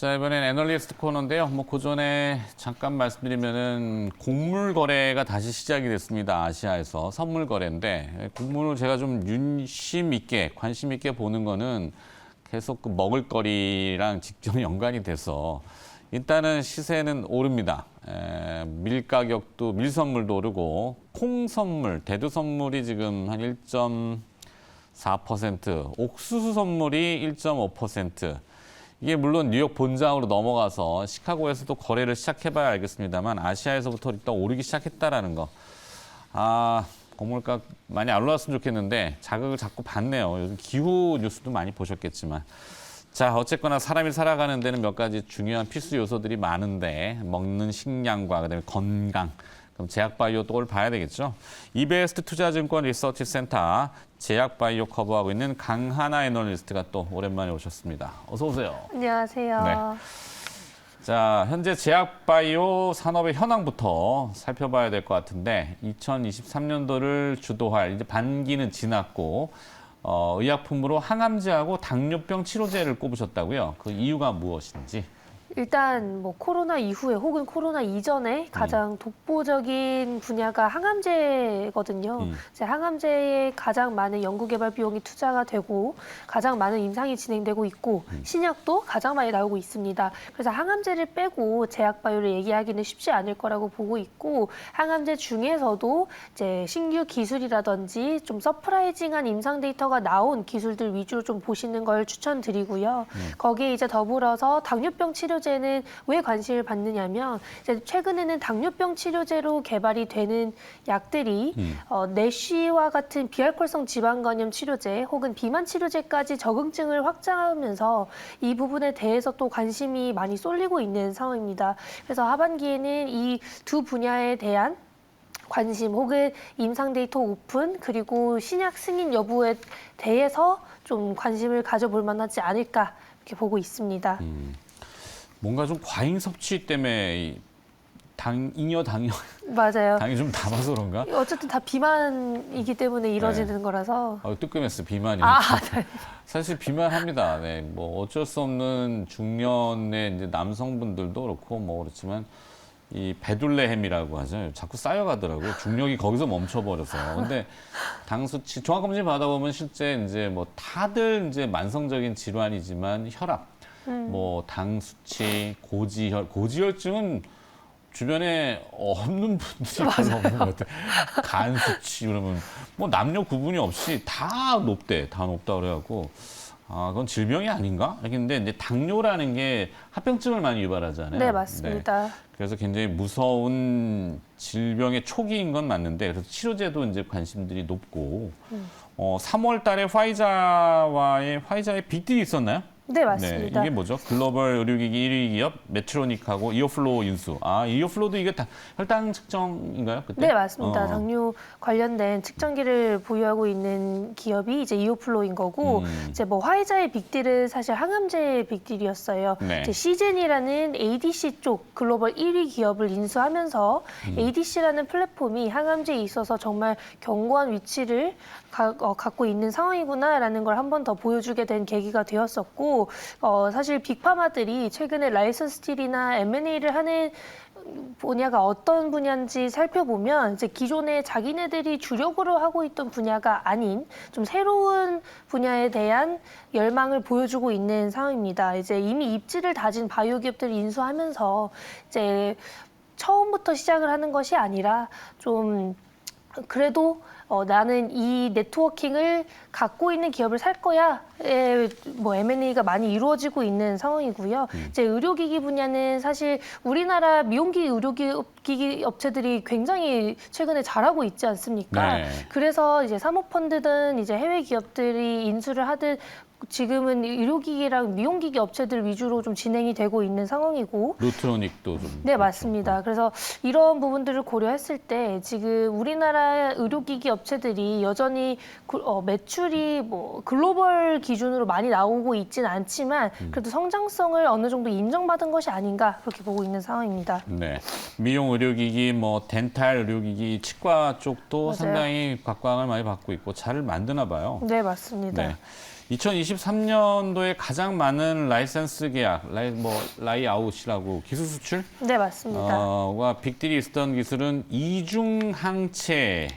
자, 이번엔 애널리스트 코너인데요. 그 전에 잠깐 말씀드리면은 곡물 거래가 다시 시작이 됐습니다. 아시아에서 선물 거래인데 곡물을 제가 좀 윤심 있게 관심 있게 보는 거는 계속 그 먹을거리랑 직접 연관이 돼서 일단은 시세는 오릅니다. 밀 가격도 밀 선물도 오르고 콩 선물, 대두 선물이 지금 한 1.4%, 옥수수 선물이 1.5%. 이게 물론 뉴욕 본장으로 넘어가서 시카고에서도 거래를 시작해봐야 알겠습니다만 아시아에서부터 일단 오르기 시작했다라는 거. 곡물가 많이 안 올랐으면 좋겠는데 자극을 자꾸 받네요. 요즘 기후 뉴스도 많이 보셨겠지만. 자, 어쨌거나 사람이 살아가는 데는 몇 가지 중요한 필수 요소들이 많은데 먹는 식량과 그다음에 건강, 그럼 제약바이오 또를 봐야 되겠죠. 이베스트 투자증권 리서치 센터 제약바이오 커버하고 있는 강하나 애널리스트가 또 오랜만에 오셨습니다. 어서 오세요. 안녕하세요. 네. 자, 현재 제약바이오 산업의 현황부터 살펴봐야 될 것 같은데 2023년도를 주도할 이제 반기는 지났고 의약품으로 항암제하고 당뇨병 치료제를 꼽으셨다고요. 그 이유가 무엇인지? 일단 뭐 코로나 이후에 혹은 코로나 이전에 가장 독보적인 분야가 항암제거든요. 이제 항암제에 가장 많은 연구개발 비용이 투자가 되고 가장 많은 임상이 진행되고 있고 신약도 가장 많이 나오고 있습니다. 그래서 항암제를 빼고 제약바이오를 얘기하기는 쉽지 않을 거라고 보고 있고 항암제 중에서도 이제 신규 기술이라든지 좀 서프라이징한 임상 데이터가 나온 기술들 위주로 좀 보시는 걸 추천드리고요. 거기에 이제 더불어서 당뇨병 치료제는 왜 관심을 받느냐면 이제 최근에는 당뇨병 치료제로 개발이 되는 약들이 내쉬와 같은 비알코올성 지방간염 치료제 혹은 비만 치료제까지 적응증을 확장하면서 이 부분에 대해서 또 관심이 많이 쏠리고 있는 상황입니다. 그래서 하반기에는 이 두 분야에 대한 관심 혹은 임상 데이터 오픈 그리고 신약 승인 여부에 대해서 좀 관심을 가져볼 만하지 않을까 이렇게 보고 있습니다. 뭔가 좀 과잉 섭취 때문에 잉여 당뇨 맞아요. 당이 좀 남아서 그런가? 어쨌든 다 비만이기 때문에 이루어지는 거라서. 뜨끔했어 비만이. 네. 사실 비만합니다. 네, 뭐 어쩔 수 없는 중년의 이제 남성분들도 그렇고 뭐 그렇지만 이 베둘레헴이라고 하죠. 자꾸 쌓여가더라고요. 중력이 거기서 멈춰버려서. 근데 당 수치 종합검진 받아보면 실제 이제 뭐 다들 이제 만성적인 질환이지만 혈압, 뭐 당 수치, 고지혈증은 주변에 없는 분들이 별로 없는 것 같아요. 간 수치 그러면 뭐 남녀 구분이 없이 다 높대, 다 높다 그래갖고 그건 질병이 아닌가? 근데 이제 당뇨라는 게 합병증을 많이 유발하잖아요. 네, 맞습니다. 네. 그래서 굉장히 무서운 질병의 초기인 건 맞는데 그래서 치료제도 이제 관심들이 높고 3월 달에 화이자의 빅딜이 있었나요? 네, 맞습니다. 네, 이게 뭐죠? 글로벌 의료기기 1위 기업 메트로닉하고 이어플로우 인수. 이어플로우도 이게 혈당 측정인가요? 그때? 네, 맞습니다. 당뇨 관련된 측정기를 보유하고 있는 기업이 이제 이오플로인 거고, 이제 뭐 화이자의 빅딜은 사실 항암제의 빅딜이었어요. 네. 이제 시젠이라는 ADC 쪽 글로벌 1위 기업을 인수하면서 ADC라는 플랫폼이 항암제에 있어서 정말 견고한 위치를 갖고 있는 상황이구나라는 걸 한 번 더 보여주게 된 계기가 되었었고, 사실 빅파마들이 최근에 라이선스 딜이나 M&A를 하는 분야가 어떤 분야인지 살펴보면 이제 기존에 자기네들이 주력으로 하고 있던 분야가 아닌 좀 새로운 분야에 대한 열망을 보여주고 있는 상황입니다. 이제 이미 입지를 다진 바이오 기업들을 인수하면서 이제 처음부터 시작을 하는 것이 아니라 좀 그래도 나는 이 네트워킹을 갖고 있는 기업을 살 거야. 뭐 M&A가 많이 이루어지고 있는 상황이고요. 이제 의료기기 분야는 사실 우리나라 미용기기 의료기기 업체들이 굉장히 최근에 잘하고 있지 않습니까? 네. 그래서 이제 사모펀드든 이제 해외 기업들이 인수를 하든 지금은 의료기기랑 미용기기 업체들 위주로 좀 진행이 되고 있는 상황이고. 루트로닉도 좀. 네, 맞습니다. 그래서 이런 부분들을 고려했을 때 지금 우리나라 의료기기 업체들이 여전히 매출이 뭐 글로벌 기준으로 많이 나오고 있지는 않지만 그래도 성장성을 어느 정도 인정받은 것이 아닌가 그렇게 보고 있는 상황입니다. 네. 미용 의료기기, 뭐 덴탈 의료기기, 치과 쪽도 맞아요. 상당히 각광을 많이 받고 있고 잘 만드나 봐요. 네, 맞습니다. 네. 2023년도에 가장 많은 라이센스 계약, 라이아웃이라고 기술 수출? 네, 맞습니다. 와 빅딜이 있었던 기술은 이중항체라고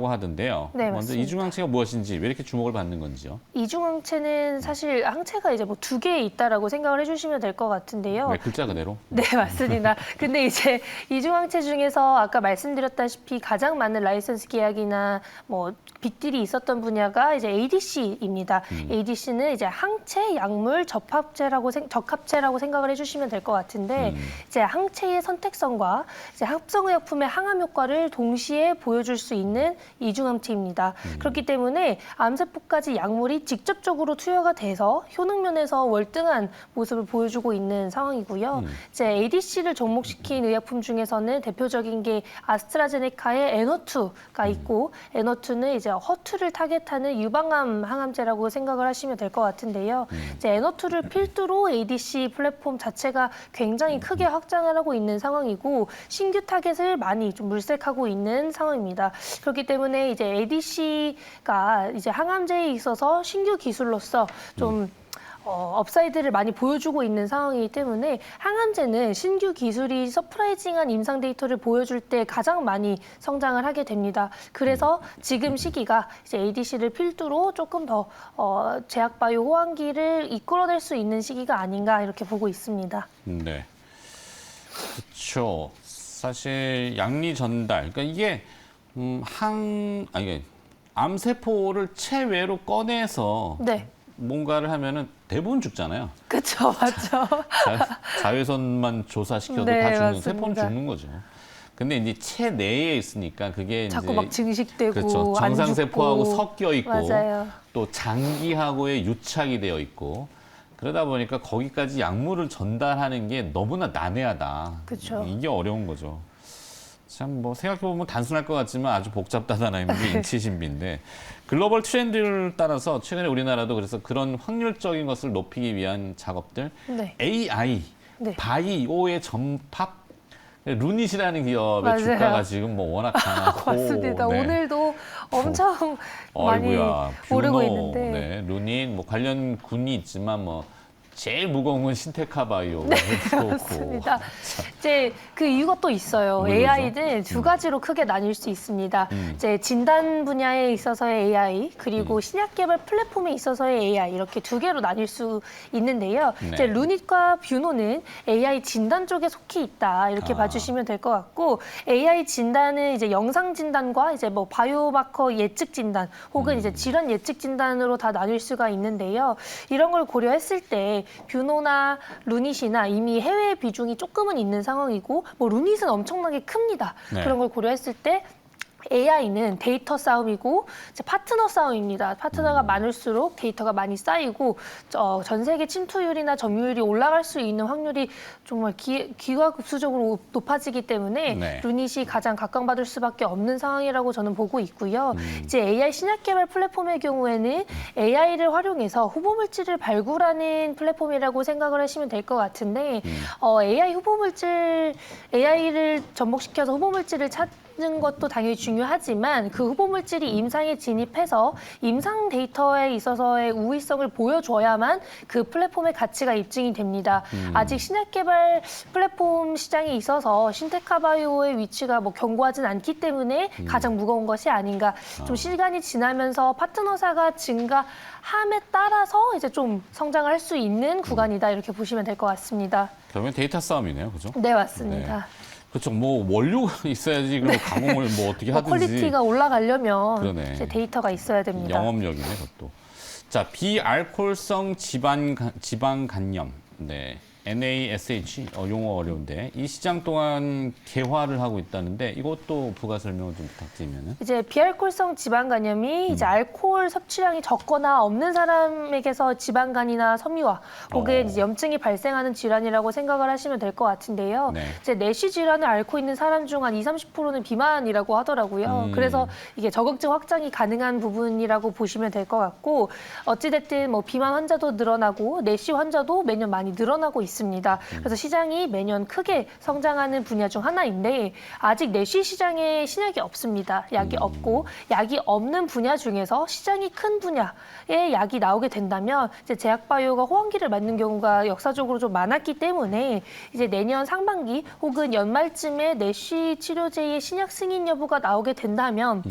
하던데요. 네, 먼저 맞습니다. 이중항체가 무엇인지 왜 이렇게 주목을 받는 건지요? 이중항체는 사실 항체가 이제 뭐 2개 있다라고 생각을 해주시면 될 것 같은데요. 네, 글자 그대로. 네, 맞습니다. 근데 이제 이중항체 중에서 아까 말씀드렸다시피 가장 많은 라이선스 계약이나 뭐 빅딜이 있었던 분야가 이제 ADC입니다. ADC는 이제 항체, 약물, 적합체라고 생각을 해주시면 될 것 같은데 이제 항체의 선택성과 이제 합성의약품의 항암 효과를 동시에 보여줄 수 있는 이중항체입니다. 그렇기 때문에 암세포까지 약물이 직접적으로 투여가 돼서 효능면에서 월등한 모습을 보여주고 있는 상황이고요. 이제 ADC를 접목시킨 의약품 중에서는 대표적인 게 아스트라제네카의 에너투가 있고 에너투는 이제 허투를 타겟하는 유방암 항암제라고 생각을 하시면 될 것 같은데요. 이제 에너투를 필두로 ADC 플랫폼 자체가 굉장히 크게 확장을 하고 있는 상황이고 신규 타겟을 많이 좀 물색하고 있는 상황입니다. 그렇기 때문에 이제 ADC가 이제 항암제에 있어서 신규 기술로서 좀 업사이드를 많이 보여주고 있는 상황이기 때문에 항암제는 신규 기술이 서프라이징한 임상 데이터를 보여줄 때 가장 많이 성장을 하게 됩니다. 그래서 지금 시기가 이제 ADC를 필두로 조금 더 제약바이오 호황기를 이끌어낼 수 있는 시기가 아닌가 이렇게 보고 있습니다. 네. 그렇죠. 사실 양리 전달. 그러니까 이게 이게 암세포를 체외로 꺼내서 네. 뭔가를 하면은 대부분 죽잖아요. 그렇죠, 맞죠. 자외선만 조사시켜도 네, 다 죽는, 맞습니다. 세포는 죽는 거죠. 근데 이제 체내에 있으니까 그게 자꾸 이제 막 증식되고 그렇죠. 안 정상세포하고 죽고. 섞여 있고 맞아요. 또 장기하고의 유착이 되어 있고 그러다 보니까 거기까지 약물을 전달하는 게 너무나 난해하다. 그쵸. 이게 어려운 거죠. 참 뭐 생각해보면 단순할 것 같지만 아주 복잡하다는 게 인치신비인데 글로벌 트렌드를 따라서 최근에 우리나라도 그래서 그런 확률적인 것을 높이기 위한 작업들 네. AI, 네. 바이오의 전팝 루닛이라는 기업의 맞아요. 주가가 지금 뭐 워낙 강하고 맞습니다. 네. 오늘도 엄청 많이 어이구야, 오르고 뷰노, 있는데. 네, 루닛 뭐 관련 군이 있지만 뭐 제일 무거운 건 신테카 바이오. 네, 맞습니다. 이제 그 이유가 또 있어요. 뭐죠? AI는 두 가지로 크게 나뉠 수 있습니다. 이제 진단 분야에 있어서의 AI 그리고 신약 개발 플랫폼에 있어서의 AI 이렇게 두 개로 나뉠 수 있는데요. 네. 이제 루닛과 뷰노는 AI 진단 쪽에 속해 있다 이렇게 봐주시면 될 것 같고 AI 진단은 이제 영상 진단과 이제 뭐 바이오마커 예측 진단 혹은 이제 질환 예측 진단으로 다 나뉠 수가 있는데요. 이런 걸 고려했을 때 뷰노나 루닛이나 이미 해외 비중이 조금은 있는 상황이고 뭐 루닛은 엄청나게 큽니다. 네. 그런 걸 고려했을 때 AI는 데이터 싸움이고 이제 파트너 싸움입니다. 파트너가 많을수록 데이터가 많이 쌓이고 전 세계 침투율이나 점유율이 올라갈 수 있는 확률이 정말 기하급수적으로 높아지기 때문에 네. 루닛이 가장 각광받을 수밖에 없는 상황이라고 저는 보고 있고요. 이제 AI 신약 개발 플랫폼의 경우에는 AI를 활용해서 후보 물질을 발굴하는 플랫폼이라고 생각을 하시면 될 것 같은데 AI를 접목시켜서 후보 물질을 찾는 것도 당연히 중요하지만 그 후보 물질이 임상에 진입해서 임상 데이터에 있어서의 우위성을 보여줘야만 그 플랫폼의 가치가 입증이 됩니다. 아직 신약 개발 플랫폼 시장에 있어서 신테카바이오의 위치가 뭐 견고하진 않기 때문에 가장 무거운 것이 아닌가. 좀 시간이 지나면서 파트너사가 증가함에 따라서 이제 좀 성장을 할 수 있는 구간이다 이렇게 보시면 될 것 같습니다. 결국엔 데이터 싸움이네요, 그죠? 네, 맞습니다. 그렇죠. 뭐 원료가 있어야지 그럼 가공을 뭐 어떻게 뭐 하든지. 퀄리티가 올라가려면 그러네. 이제 데이터가 있어야 됩니다. 영업력이네, 그것도. 자, 비알코올성 지방 간염. 네. NASH 용어 어려운데 이 시장 또한 개화를 하고 있다는데 이것도 부가 설명을 좀 부탁드리면은. 이제 비알코올성 지방간염이 이제 알코올 섭취량이 적거나 없는 사람에게서 지방간이나 섬유화 혹은 이제 염증이 발생하는 질환이라고 생각을 하시면 될 것 같은데요. 네. 이제 내시 질환을 앓고 있는 사람 중 한 20-30%는 비만이라고 하더라고요. 그래서 이게 저극증 확장이 가능한 부분이라고 보시면 될 것 같고 어찌됐든 뭐 비만 환자도 늘어나고 내시 환자도 매년 많이 늘어나고 있습니다. 있습니다. 그래서 시장이 매년 크게 성장하는 분야 중 하나인데 아직 내시 시장에 신약이 없습니다. 약이 없고 약이 없는 분야 중에서 시장이 큰 분야에 약이 나오게 된다면 이제 제약바이오가 호황기를 맞는 경우가 역사적으로 좀 많았기 때문에 이제 내년 상반기 혹은 연말쯤에 내시 치료제의 신약 승인 여부가 나오게 된다면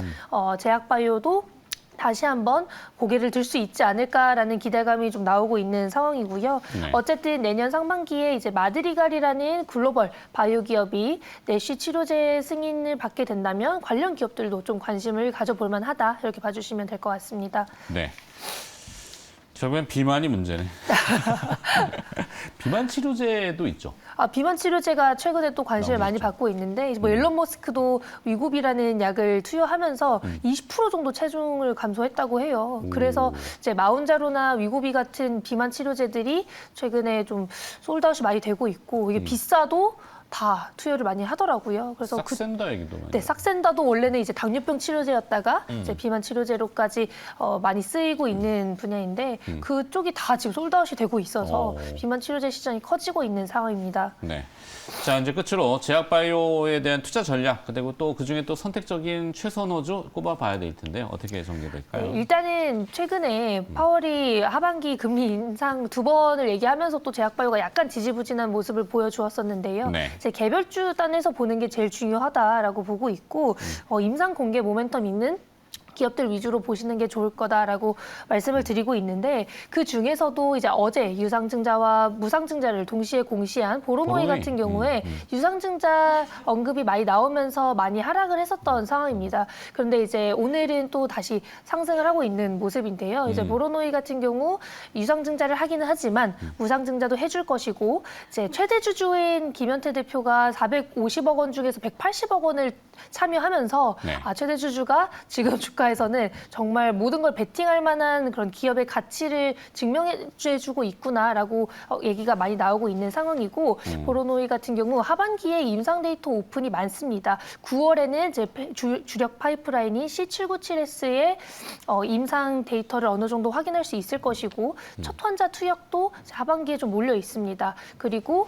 제약바이오도 다시 한번 고개를 들 수 있지 않을까라는 기대감이 좀 나오고 있는 상황이고요. 네. 어쨌든 내년 상반기에 이제 마드리갈이라는 글로벌 바이오 기업이 내시 치료제 승인을 받게 된다면 관련 기업들도 좀 관심을 가져볼 만하다 이렇게 봐주시면 될 것 같습니다. 네. 결국엔 비만이 문제네. 비만 치료제도 있죠. 비만 치료제가 최근에 또 관심을 많이 나오겠죠. 받고 있는데 뭐 일론 머스크도 위고비라는 약을 투여하면서 20% 정도 체중을 감소했다고 해요. 그래서 이제 마운자로나 위고비 같은 비만 치료제들이 최근에 좀 솔드아웃이 많이 되고 있고 이게 비싸도 다 투여를 많이 하더라고요. 그래서 싹센다 얘기도 많이. 네, 삭센다도 원래는 이제 당뇨병 치료제였다가 이제 비만 치료제로까지 많이 쓰이고 있는 분야인데 그쪽이 다 지금 솔드아웃이 되고 있어서 비만 치료제 시장이 커지고 있는 상황입니다. 네. 자, 이제 끝으로 제약바이오에 대한 투자 전략, 그리고 또 그중에 또 선택적인 최선호주 꼽아봐야 될 텐데요. 어떻게 전개될까요? 일단은 최근에 파월이 하반기 금리 인상 2번을 얘기하면서 또 제약바이오가 약간 지지부진한 모습을 보여주었었는데요. 네. 제 개별주 단에서 보는 게 제일 중요하다라고 보고 있고 임상 공개 모멘텀 있는 기업들 위주로 보시는 게 좋을 거다라고 말씀을 드리고 있는데 그 중에서도 이제 어제 유상증자와 무상증자를 동시에 공시한 보로노이 같은 경우에 유상증자 언급이 많이 나오면서 많이 하락을 했었던 상황입니다. 그런데 이제 오늘은 또 다시 상승을 하고 있는 모습인데요. 이제 보로노이 같은 경우 유상증자를 하기는 하지만 무상증자도 해줄 것이고 이제 최대 주주인 김현태 대표가 450억 원 중에서 180억 원을 참여하면서 네. 최대 주주가 지금 주가에서는 정말 모든 걸 베팅할 만한 그런 기업의 가치를 증명해주고 있구나라고 얘기가 많이 나오고 있는 상황이고 보로노이 같은 경우 하반기에 임상 데이터 오픈이 많습니다. 9월에는 이제 주력 파이프라인인 C797S의 임상 데이터를 어느 정도 확인할 수 있을 것이고 첫 환자 투약도 하반기에 좀 몰려 있습니다. 그리고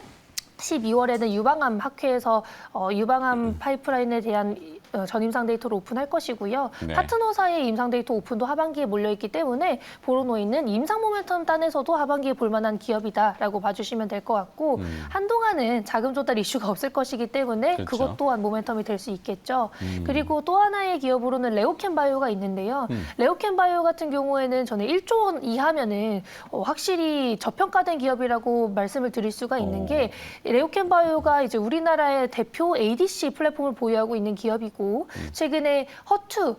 12월에는 유방암 학회에서 유방암 파이프라인에 대한 전임상 데이터를 오픈할 것이고요. 네. 파트너사의 임상 데이터 오픈도 하반기에 몰려있기 때문에 보로노이는 임상 모멘텀 단에서도 하반기에 볼만한 기업이다라고 봐주시면 될 것 같고 한동안은 자금 조달 이슈가 없을 것이기 때문에 그렇죠. 그것 또한 모멘텀이 될 수 있겠죠. 그리고 또 하나의 기업으로는 레오켄 바이오가 있는데요. 레오켄 바이오 같은 경우에는 저는 1조 원 이하면은 확실히 저평가된 기업이라고 말씀을 드릴 수가 있는 게 레오켄 바이오가 이제 우리나라의 대표 ADC 플랫폼을 보유하고 있는 기업이고 최근에 허투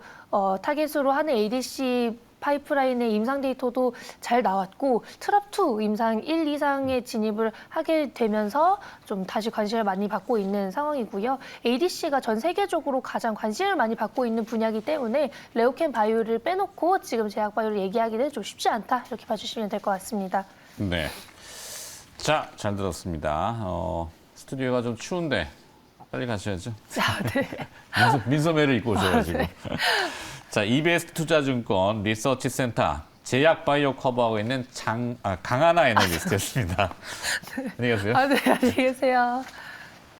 타겟으로 하는 ADC 파이프라인의 임상 데이터도 잘 나왔고 트랍2 임상 1 이상의 진입을 하게 되면서 좀 다시 관심을 많이 받고 있는 상황이고요. ADC가 전 세계적으로 가장 관심을 많이 받고 있는 분야이기 때문에 레오켄 바이오를 빼놓고 지금 제약바이오를 얘기하기는 좀 쉽지 않다 이렇게 봐주시면 될 것 같습니다. 네. 자, 잘 들었습니다. 스튜디오가 좀 추운데 빨리 가셔야죠. 네. 민소매를 입고 오셔가지고. 자, EBS 투자증권 리서치센터 제약바이오 커버하고 있는 강하나 애널리스트였습니다. 안녕히 가세요. 네, 안녕히 계세요.